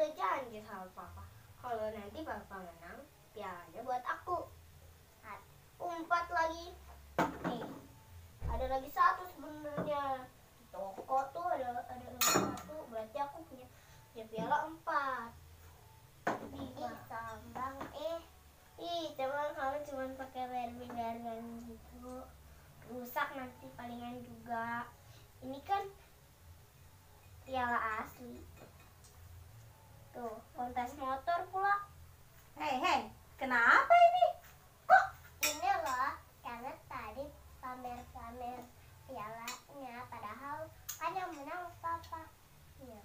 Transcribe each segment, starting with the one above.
udah janji sama papa kalau nanti papa menang pialanya buat aku. Umpat lagi nih, ada lagi satu sebenarnya di toko tuh ada lagi satu, berarti aku punya piala 4. Sambang cuman kamu cuma pakai bermingan gitu, rusak nanti palingan juga. Ini kan piala asli tuh, kontes motor pula. Hei, kenapa ini? Kok? Ini loh, karena tadi pamer-pamer pialanya, padahal kan yang menang papa. Iya.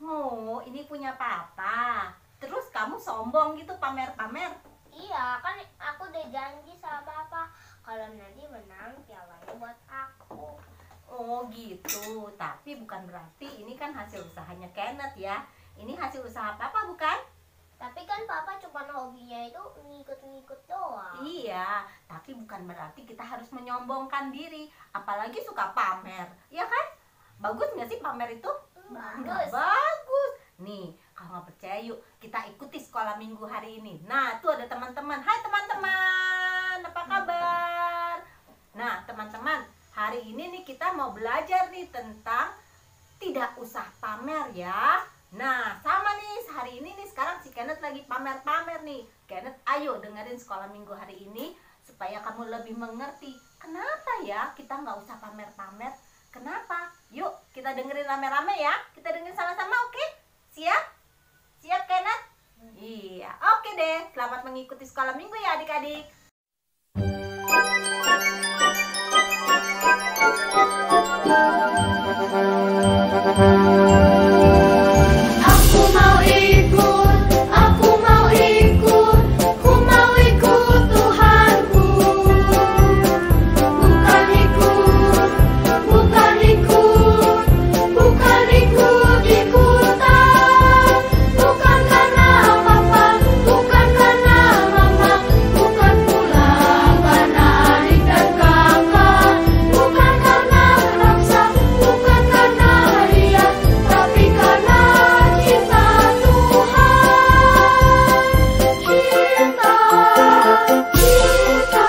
Oh, ini punya papa. Terus kamu sombong gitu pamer-pamer? Iya, kan aku udah janji sama papa kalau nanti menang pialanya buat aku. Oh gitu, tapi bukan berarti ini kan hasil usahanya Kenneth ya. Ini hasil usaha papa bukan? Tapi kan papa cuma hobinya itu ngikut-ngikut doang. Iya, tapi bukan berarti kita harus menyombongkan diri. Apalagi suka pamer, ya kan? Bagus nggak sih pamer itu? Nggak Bagus. bagus. Nih, kalau nggak percaya yuk kita ikuti sekolah minggu hari ini. Nah, tuh ada teman-teman. Hai teman-teman, apa kabar? Nah, teman-teman, hari ini nih kita mau belajar nih tentang tidak usah pamer ya. Nah, sama nih hari ini nih sekarang si Kenneth lagi pamer-pamer nih. Kenneth, ayo dengerin sekolah minggu hari ini supaya kamu lebih mengerti kenapa ya kita nggak usah pamer-pamer. Kenapa? Yuk kita dengerin rame-rame ya. Kita dengerin sama-sama, oke? Siap? Siap Kenneth? Iya, oke deh. Selamat mengikuti sekolah minggu ya adik-adik. Aku mau ikut, aku mau ikut, ku mau ikut Tuhanku. Bukan ikut, bukan ikut, bukan ikut-ikutan. Bukan karena papa, bukan karena mama, bukan pula karena adik dan kakak. Bukan karena raksa, bukan karena hadiah, tapi karena cinta Tuhan. Cinta, cinta,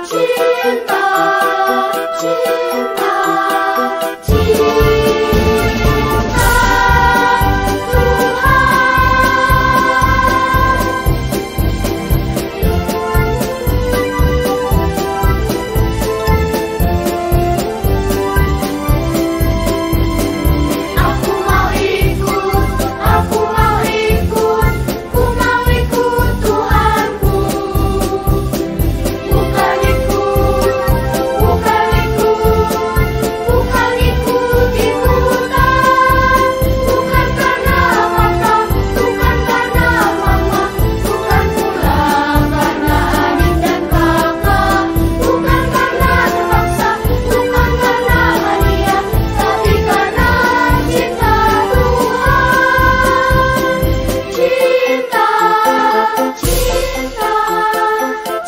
cinta, cinta, cinta Aku mau ikut, aku mau ikut, ku mau ikut Tuhanku. Bukan ikut, bukan ikut, bukan ikut-ikutan. Bukan karena papa, bukan karena mama, bukan pula karena adik dan kakak. Bukan karena terpaksa, bukan karena hadiah, tapi karena cinta Tuhan. Cinta, cinta,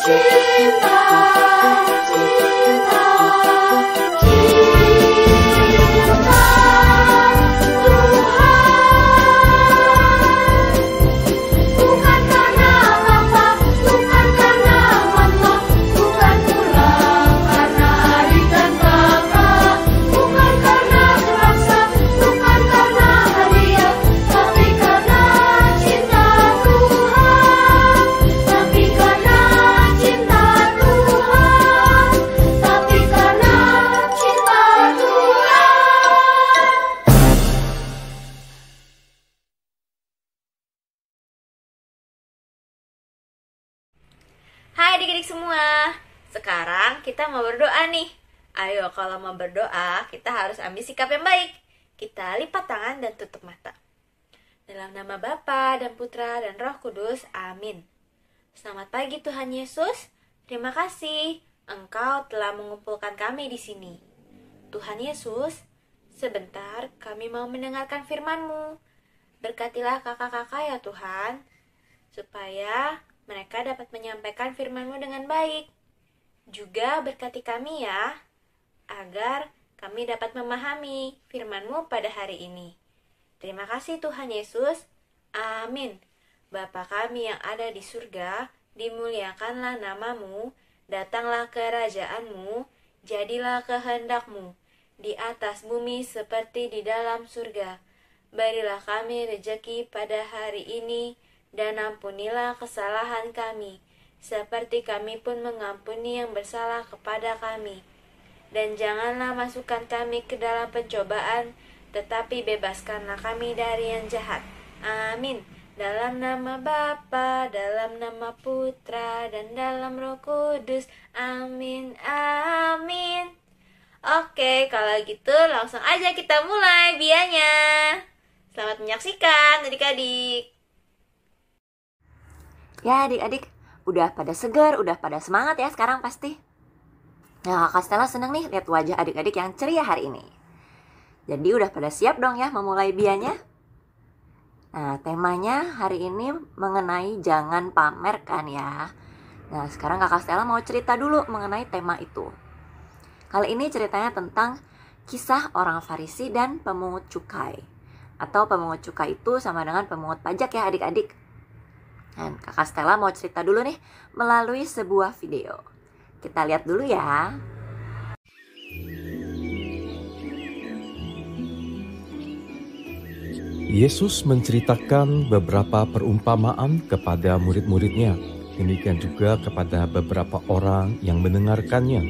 cinta, cinta, cinta Tuhan. Bukan karena papa, bukan karena mama, bukan pula karena adik dan kakak. Bukan karena terpaksa, bukan karena hadiah, tapi karena cinta Tuhan. Tapi karena cinta Tuhan. Tapi karena cinta Tuhan. Hai adik-adik semua, sekarang kita mau berdoa nih. Ayo kalau mau berdoa, kita harus ambil sikap yang baik. Kita lipat tangan dan tutup mata. Dalam nama Bapa dan Putra dan Roh Kudus, amin. Selamat pagi Tuhan Yesus, terima kasih Engkau telah mengumpulkan kami di sini. Tuhan Yesus, sebentar kami mau mendengarkan firman-Mu. Berkatilah kakak-kakak ya Tuhan, supaya mereka dapat menyampaikan firman-Mu dengan baik. Juga berkati kami ya, agar kami dapat memahami firman-Mu pada hari ini. Terima kasih Tuhan Yesus. Amin. Bapa kami yang ada di surga, dimuliakanlah namamu, datanglah kerajaan-Mu, jadilah kehendak-Mu, di atas bumi seperti di dalam surga. Berilah kami rejeki pada hari ini, dan ampunilah kesalahan kami, seperti kami pun mengampuni yang bersalah kepada kami. Dan janganlah masukkan kami ke dalam pencobaan, tetapi bebaskanlah kami dari yang jahat. Amin. Dalam nama Bapa, dalam nama Putra, dan dalam Roh Kudus. Amin. Amin. Oke, kalau gitu langsung aja kita mulai bianya. Selamat menyaksikan adik-adik. Ya adik-adik, udah pada segar, udah pada semangat ya sekarang pasti. Nah, Kak Stella seneng nih lihat wajah adik-adik yang ceria hari ini. Jadi udah pada siap dong ya memulai bianya? Nah, temanya hari ini mengenai jangan pamer kan ya. Nah, sekarang Kakak Stella mau cerita dulu mengenai tema itu. Kali ini ceritanya tentang kisah orang Farisi dan pemungut cukai. Atau pemungut cukai itu sama dengan pemungut pajak ya adik-adik. Dan Kakak Stella mau cerita dulu nih melalui sebuah video. Kita lihat dulu ya. Yesus menceritakan beberapa perumpamaan kepada murid-muridnya. Demikian juga kepada beberapa orang yang mendengarkannya.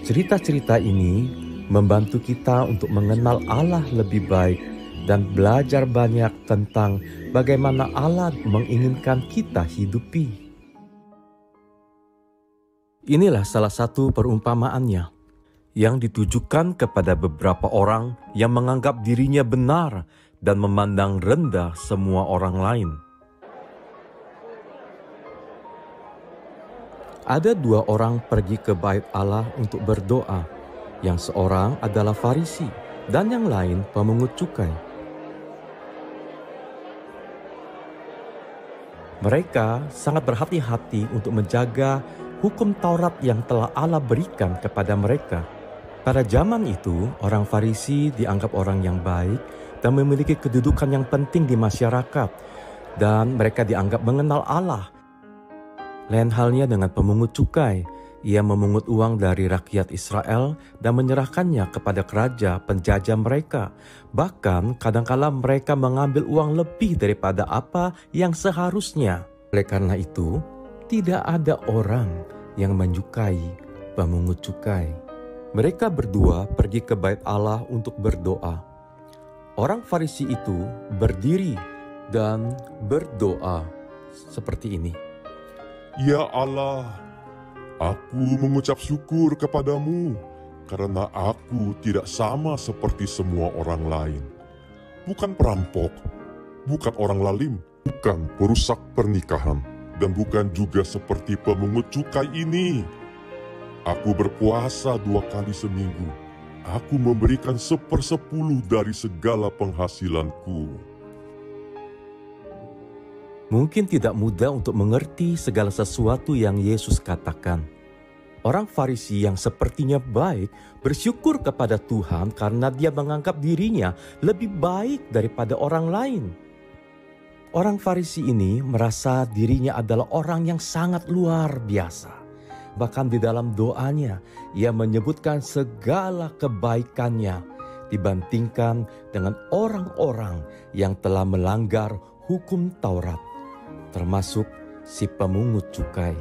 Cerita-cerita ini membantu kita untuk mengenal Allah lebih baik dan belajar banyak tentang bagaimana Allah menginginkan kita hidupi. Inilah salah satu perumpamaannya yang ditujukan kepada beberapa orang yang menganggap dirinya benar dan memandang rendah semua orang lain. Ada dua orang pergi ke bait Allah untuk berdoa. Yang seorang adalah Farisi dan yang lain pemungut cukai. Mereka sangat berhati-hati untuk menjaga hukum Taurat yang telah Allah berikan kepada mereka. Pada zaman itu, orang Farisi dianggap orang yang baik dan memiliki kedudukan yang penting di masyarakat. Dan mereka dianggap mengenal Allah. Lain halnya dengan pemungut cukai. Ia memungut uang dari rakyat Israel dan menyerahkannya kepada raja penjajah mereka. Bahkan kadangkala mereka mengambil uang lebih daripada apa yang seharusnya. Oleh karena itu, tidak ada orang yang menyukai pemungut cukai. Mereka berdua pergi ke bait Allah untuk berdoa. Orang Farisi itu berdiri dan berdoa seperti ini. Ya Allah, aku mengucap syukur kepadamu karena aku tidak sama seperti semua orang lain. Bukan perampok, bukan orang lalim, bukan perusak pernikahan, dan bukan juga seperti pemungut cukai ini. Aku berpuasa 2 kali seminggu. Aku memberikan 1/10 dari segala penghasilanku. Mungkin tidak mudah untuk mengerti segala sesuatu yang Yesus katakan. Orang Farisi yang sepertinya baik bersyukur kepada Tuhan karena dia menganggap dirinya lebih baik daripada orang lain. Orang Farisi ini merasa dirinya adalah orang yang sangat luar biasa. Bahkan di dalam doanya, ia menyebutkan segala kebaikannya dibandingkan dengan orang-orang yang telah melanggar hukum Taurat, termasuk si pemungut cukai.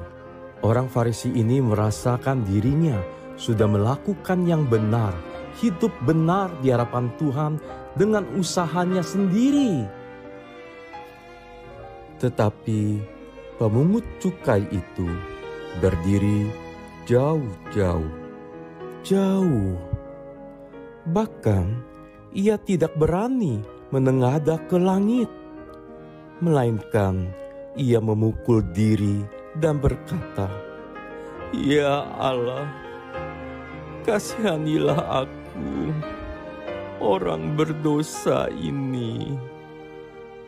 Orang Farisi ini merasakan dirinya sudah melakukan yang benar, hidup benar di hadapan Tuhan dengan usahanya sendiri. Tetapi pemungut cukai itu berdiri jauh. Bahkan ia tidak berani menengadah ke langit, melainkan ia memukul diri dan berkata, "Ya Allah, kasihanilah aku, orang berdosa ini."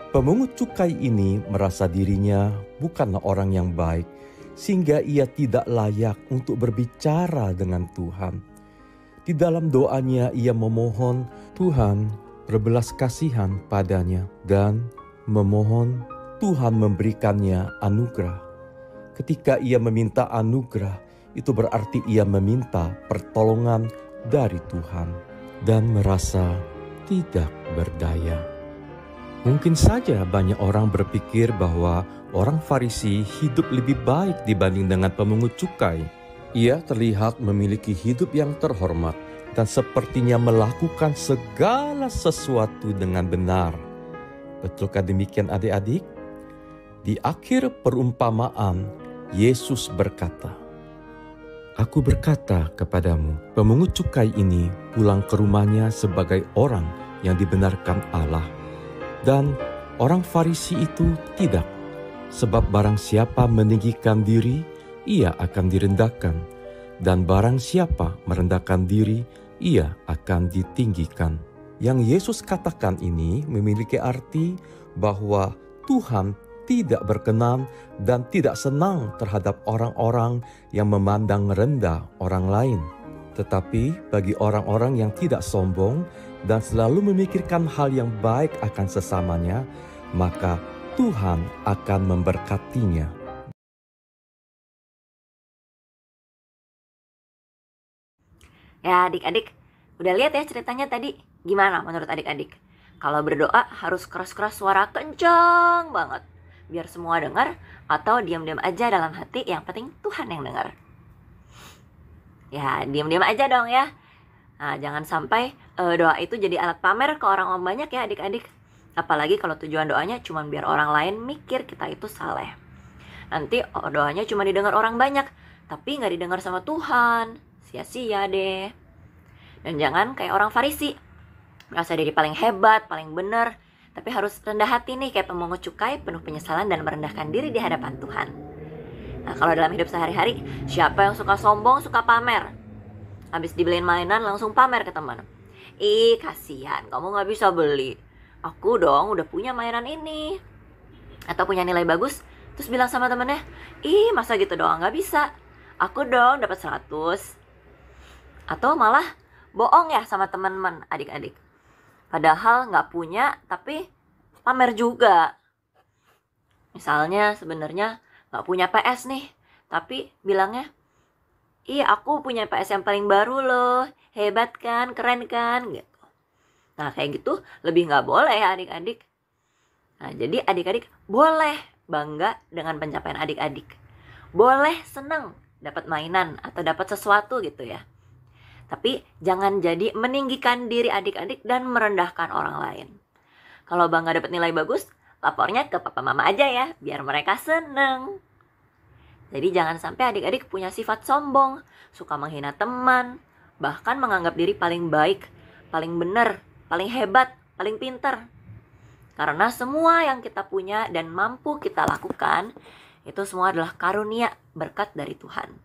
Pemungut cukai ini merasa dirinya bukanlah orang yang baik, sehingga ia tidak layak untuk berbicara dengan Tuhan. Di dalam doanya ia memohon, "Tuhan, berbelas kasihan padanya dan memohon Tuhan memberikannya anugerah. Ketika ia meminta anugerah, itu berarti ia meminta pertolongan dari Tuhan dan merasa tidak berdaya. Mungkin saja banyak orang berpikir bahwa orang Farisi hidup lebih baik dibanding dengan pemungut cukai. Ia terlihat memiliki hidup yang terhormat dan sepertinya melakukan segala sesuatu dengan benar. Betulkah demikian adik-adik? Di akhir perumpamaan, Yesus berkata, "Aku berkata kepadamu, pemungut cukai ini pulang ke rumahnya sebagai orang yang dibenarkan Allah. Dan orang Farisi itu tidak, sebab barang siapa meninggikan diri, ia akan direndahkan. Dan barang siapa merendahkan diri, ia akan ditinggikan." Yang Yesus katakan ini memiliki arti bahwa Tuhan tidak berkenan dan tidak senang terhadap orang-orang yang memandang rendah orang lain. Tetapi bagi orang-orang yang tidak sombong dan selalu memikirkan hal yang baik akan sesamanya, maka Tuhan akan memberkatinya. Ya adik-adik, udah lihat ya ceritanya tadi? Gimana menurut adik-adik? Kalau berdoa harus keras-keras suara kencang banget, biar semua dengar, atau diam-diam aja dalam hati, yang penting Tuhan yang dengar. Ya diam-diam aja dong ya. Nah, jangan sampai doa itu jadi alat pamer ke orang-orang banyak ya adik-adik. Apalagi kalau tujuan doanya cuma biar orang lain mikir kita itu saleh. Nanti doanya cuma didengar orang banyak, tapi nggak didengar sama Tuhan. Sia-sia deh. Dan jangan kayak orang Farisi, merasa diri paling hebat, paling benar, tapi harus rendah hati nih kayak pemungut cukai, penuh penyesalan dan merendahkan diri di hadapan Tuhan. Nah, kalau dalam hidup sehari-hari, siapa yang suka sombong, suka pamer? Habis dibeliin mainan langsung pamer ke teman. Ih, kasihan, kamu nggak bisa beli. Aku dong udah punya mainan ini. Atau punya nilai bagus, terus bilang sama temennya, ih masa gitu doang nggak bisa. Aku dong dapat 100. Atau malah bohong ya sama teman-teman adik-adik. Padahal nggak punya, tapi pamer juga. Misalnya sebenarnya nggak punya PS nih, tapi bilangnya, ih aku punya PS yang paling baru loh, hebat kan, keren kan, gitu. Nah kayak gitu lebih nggak boleh ya adik-adik. Nah jadi adik-adik boleh bangga dengan pencapaian adik-adik. Boleh senang dapat mainan atau dapat sesuatu gitu ya. Tapi jangan jadi meninggikan diri adik-adik dan merendahkan orang lain. Kalau bangga dapat nilai bagus, lapornya ke papa mama aja ya, biar mereka seneng. Jadi jangan sampai adik-adik punya sifat sombong, suka menghina teman, bahkan menganggap diri paling baik, paling benar, paling hebat, paling pintar. Karena semua yang kita punya dan mampu kita lakukan, itu semua adalah karunia, berkat dari Tuhan.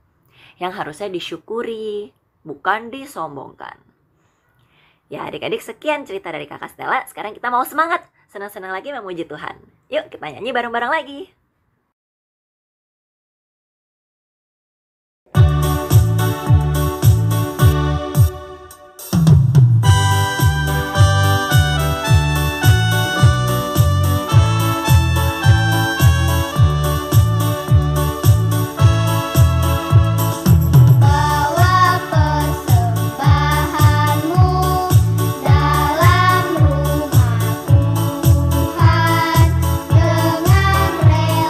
Yang harusnya disyukuri, bukan disombongkan. Ya adik-adik, sekian cerita dari Kakak Stella. Sekarang kita mau semangat, senang-senang lagi memuji Tuhan. Yuk kita nyanyi bareng-bareng lagi. Dalam rumah Tuhan dengan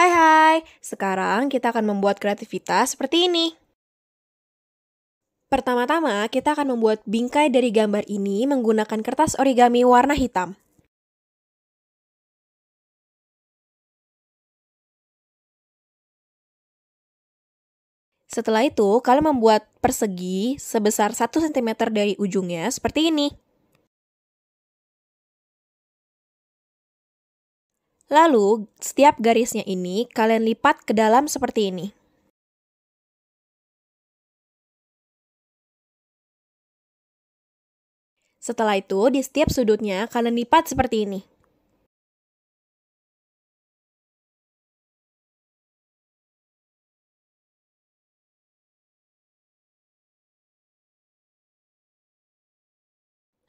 Hai, sekarang kita akan membuat kreativitas seperti ini. Pertama-tama, kita akan membuat bingkai dari gambar ini menggunakan kertas origami warna hitam. Setelah itu, kalian membuat persegi sebesar 1 cm dari ujungnya seperti ini. Lalu, setiap garisnya ini kalian lipat ke dalam seperti ini. Setelah itu, di setiap sudutnya kalian lipat seperti ini.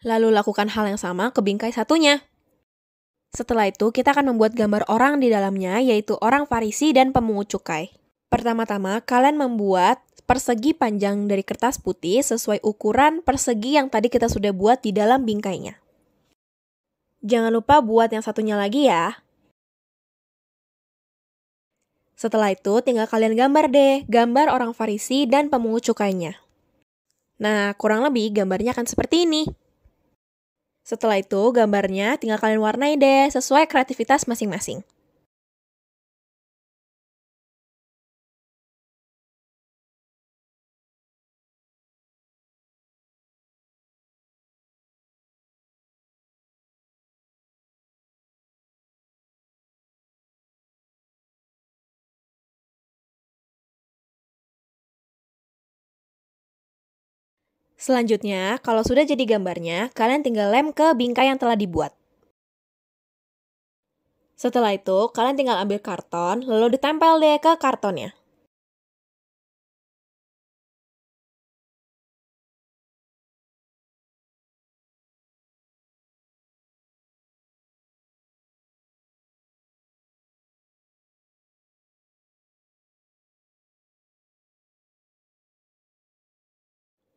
Lalu lakukan hal yang sama ke bingkai satunya. Setelah itu, kita akan membuat gambar orang di dalamnya, yaitu orang Farisi dan pemungut cukai. Pertama-tama, kalian membuat persegi panjang dari kertas putih sesuai ukuran persegi yang tadi kita sudah buat di dalam bingkainya. Jangan lupa buat yang satunya lagi ya. Setelah itu, tinggal kalian gambar deh, gambar orang Farisi dan pemungut cukainya. Nah, kurang lebih gambarnya akan seperti ini. Setelah itu, gambarnya tinggal kalian warnai deh sesuai kreativitas masing-masing. Selanjutnya, kalau sudah jadi gambarnya, kalian tinggal lem ke bingkai yang telah dibuat. Setelah itu, kalian tinggal ambil karton, lalu ditempel deh ke kartonnya.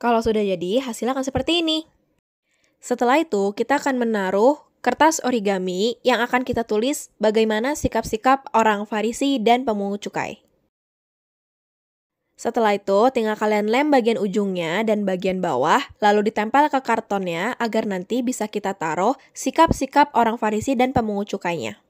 Kalau sudah jadi, hasilnya akan seperti ini. Setelah itu, kita akan menaruh kertas origami yang akan kita tulis bagaimana sikap-sikap orang Farisi dan pemungut cukai. Setelah itu, tinggal kalian lem bagian ujungnya dan bagian bawah, lalu ditempel ke kartonnya agar nanti bisa kita taruh sikap-sikap orang Farisi dan pemungut cukainya.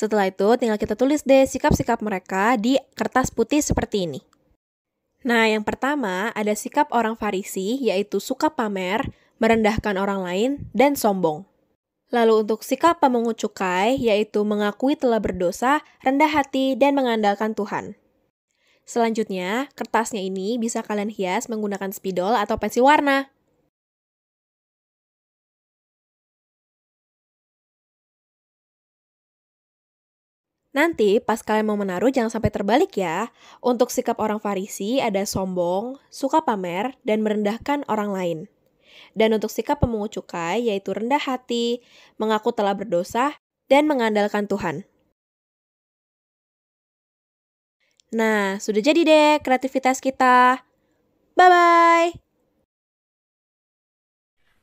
Setelah itu, tinggal kita tulis deh sikap-sikap mereka di kertas putih seperti ini. Nah, yang pertama ada sikap orang Farisi, yaitu suka pamer, merendahkan orang lain, dan sombong. Lalu untuk sikap pemungut cukai, yaitu mengakui telah berdosa, rendah hati, dan mengandalkan Tuhan. Selanjutnya, kertasnya ini bisa kalian hias menggunakan spidol atau pensil warna. Nanti pas kalian mau menaruh jangan sampai terbalik ya. Untuk sikap orang Farisi ada sombong, suka pamer, dan merendahkan orang lain. Dan untuk sikap pemungut cukai yaitu rendah hati, mengaku telah berdosa, dan mengandalkan Tuhan. Nah, sudah jadi deh kreativitas kita. Bye-bye!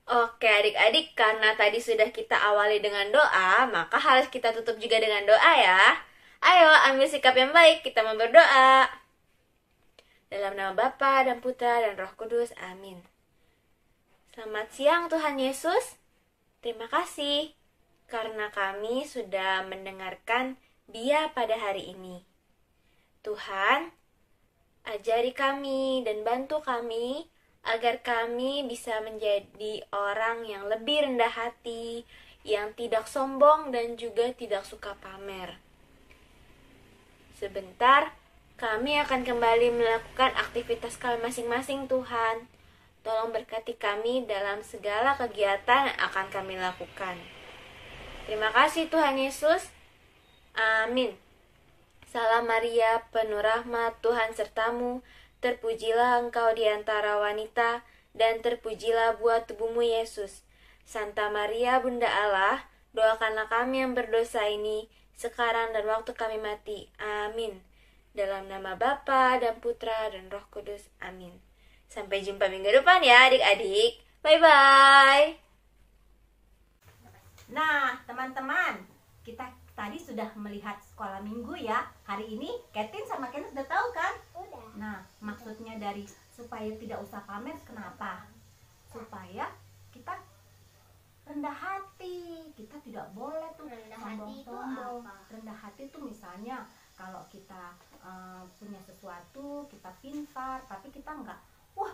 Oke adik-adik, karena tadi sudah kita awali dengan doa, maka harus kita tutup juga dengan doa ya. Ayo ambil sikap yang baik, kita mau berdoa. Dalam nama Bapa dan Putra dan Roh Kudus, amin. Selamat siang Tuhan Yesus, terima kasih karena kami sudah mendengarkan Dia pada hari ini. Tuhan, ajari kami dan bantu kami agar kami bisa menjadi orang yang lebih rendah hati, yang tidak sombong dan juga tidak suka pamer. Sebentar, kami akan kembali melakukan aktivitas kami masing-masing Tuhan. Tolong berkati kami dalam segala kegiatan yang akan kami lakukan. Terima kasih Tuhan Yesus. Amin. Salam Maria, penuh rahmat, Tuhan sertamu. Terpujilah engkau di antara wanita, dan terpujilah buah tubuhmu Yesus. Santa Maria, Bunda Allah, doakanlah kami yang berdosa ini, sekarang dan waktu kami mati. Amin. Dalam nama Bapa dan Putra dan Roh Kudus. Amin. Sampai jumpa minggu depan ya adik-adik. Bye-bye. Nah, teman-teman, kita tadi sudah melihat sekolah minggu ya. Hari ini Katin sama Kenneth udah tahu kan? Udah. Nah, maksudnya dari supaya tidak usah pamer, kenapa? Supaya kita rendah hati. Kita tidak boleh tuh Rendah hati itu sombong-sombong. apa? Rendah hati itu misalnya kalau kita punya sesuatu, kita pintar, tapi kita enggak, wah,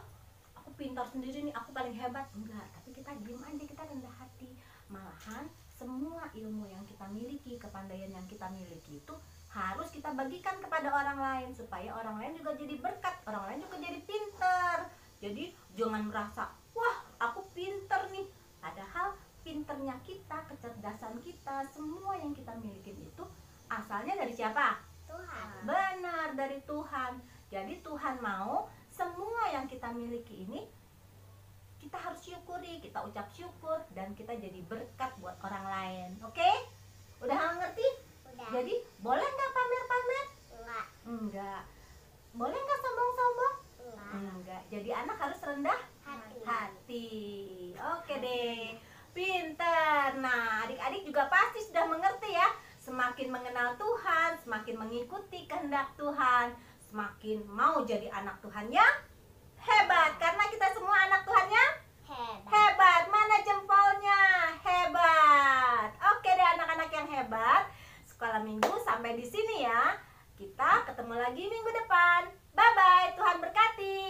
aku pintar sendiri nih, aku paling hebat. Enggak, tapi kita diem aja, kita rendah hati. Malahan semua ilmu yang kita miliki, kepandaian yang kita miliki itu harus kita bagikan kepada orang lain supaya orang lain juga jadi berkat, orang lain juga jadi pinter. Jadi jangan merasa, wah aku pinter nih. Padahal pinternya kita, kecerdasan kita, semua yang kita miliki itu asalnya dari siapa? Tuhan. Benar, dari Tuhan. Jadi Tuhan mau semua yang kita miliki ini kita harus syukuri, kita ucap syukur, dan kita jadi berkat buat orang lain. Oke? Udah ngerti? Udah. Jadi boleh nggak pamer-pamer? Enggak. Enggak. Boleh nggak sombong-sombong? Enggak. Enggak. Jadi anak harus rendah hati. Oke deh. Pinter. Nah, adik-adik juga pasti sudah mengerti ya. Semakin mengenal Tuhan, semakin mengikuti kehendak Tuhan, semakin mau jadi anak Tuhan yang hebat. Karena kita semua anak Tuhan yang Hebat. hebat. Mana jempolnya? Hebat. Oke deh anak-anak yang hebat. Sekolah minggu sampai di sini ya. Kita ketemu lagi minggu depan. Bye-bye. Tuhan berkati.